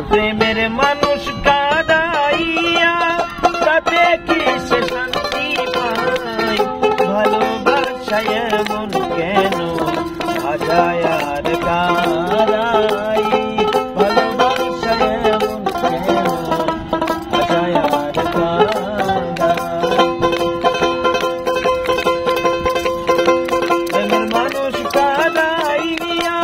প্রেমের মানুষ কাঁদাইয়া তাতে কি সে শান্তি পায় ভালোবাসায় এমন কেন আজায় আর কারাই ভালোবাসায় এমন কেন আজায় আর কারাই প্রেমের মানুষ কাঁদাইয়া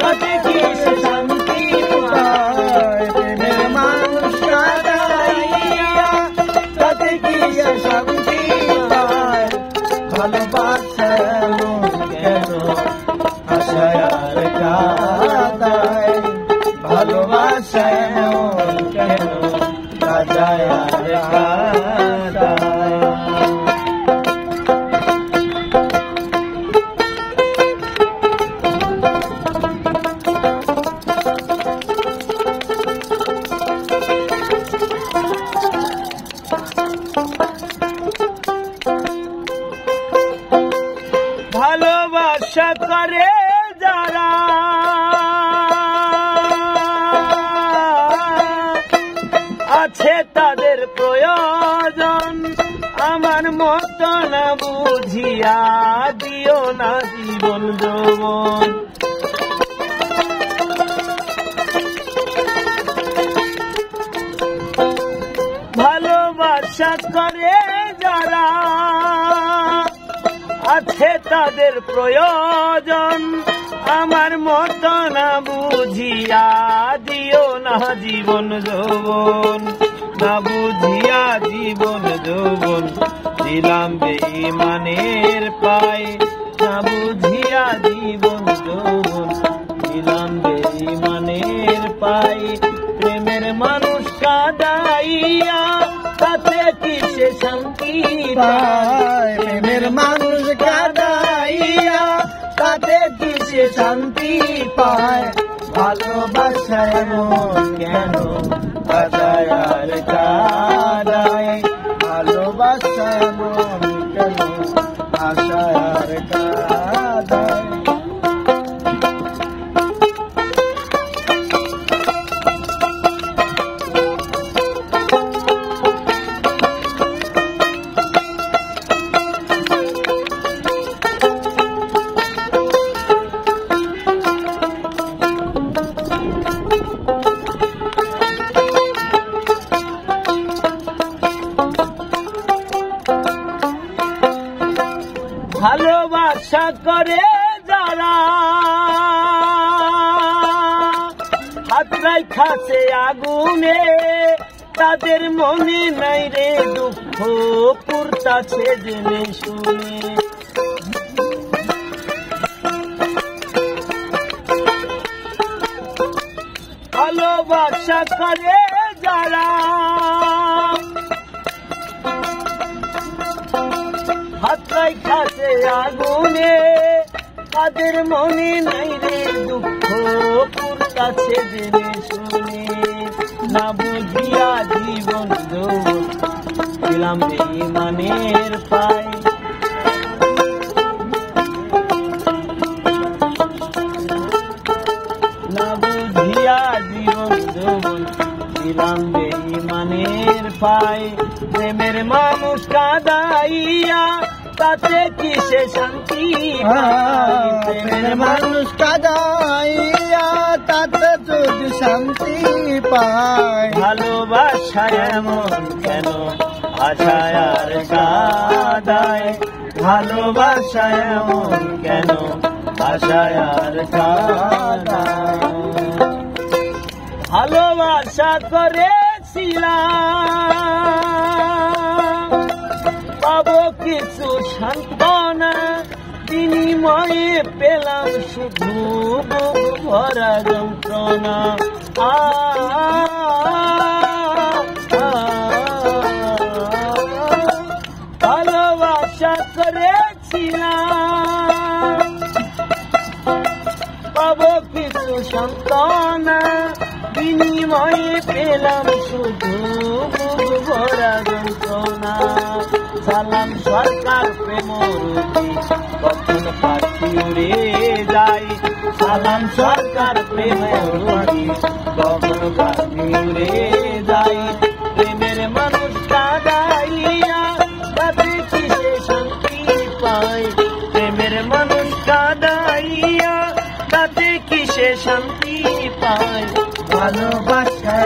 তাতে কি সে শান্তি পায় প্রেমের মানুষ কাঁদাইয়া তাতে কি সে শান্তি পায় ভালোবাসায় এমন কেন আশায় আর কাঁদায় ভালোবাসায় এমন কেন আশায় আর কাঁদায় ভালোবাসা করে যারা আছে তাদের প্রয়োজন আমার মতো না বুঝিয়া দিও না জীবন যৌবন ভালোবাসা করে যারা আছে তাদের প্রয়োজন আমার মতো না বুঝিয়া দিও না জীবন যৌবন না বুঝিয়া জীবন যৌবন দিলাম বেঈমানের পায়ে না বুঝিয়া জীবন যৌবন দিলাম বেঈমানের পায়ে প্রেমের মানুষ কাঁদাইয়া তাতে কি সে শান্তি পায় প্রেমের মানুষ কাঁদাইয়া তাতে কি সে শান্তি পায় ভালোবাসায় এমন কেন আশায় আর কাঁদায় ভালোবাসায় এমন কেন আশায় আর কাঁদায় ভালোবাসা করে যারা হাত রাইখাছে আগুনে তাদের মনে নাই রে দুঃখ পুরতাছে জেনে শুনে ভালোবাসা করে যারা হাত রাইখাছে আগুনে তাদের মনে নাই রে দুঃখ পুরতাছে জেনে শুনে না বুঝিয়া জীবন যৌবন দিলাম বেঈমানের পায় না বুঝিয়া জীবন যৌবন দিলাম বেঈমানের পায় প্রেমের মানুষ কাঁদাইয়া তাতে কি সে শান্তি পায় প্রেমের মানুষ কাঁদাইয়া তাতে যদি শান্তি পায় ভালোবাসায় এমন কেন আশায় আর কাঁদায় ভালোবাসায় এমন কেন আশায় আর কাঁদায় ভালোবাসা করেছিলাম পাবো কিছু সান্ত্বনা বিনিময়ে পেলাম শুধু বুক ভরা যন্ত্রণা ভালোবাসা করেছিলাম পাবো কিছু সান্ত্বনা বিনিময়ে পেলাম শুধু বুক ভরা যন্ত্রণা সালাম সরকার প্রেমরূপী কখন পাখি উড়ে যায় সালাম সরকার প্রেমরূপী কখন বাকি উড়ে যাই প্রেমের মানুষ কাঁদাইয়া তাতে কিসে শান্তি পাই প্রেমের মানুষ কাঁদাইয়া তাতে কিসে শান্তি পাই ভালোবাসা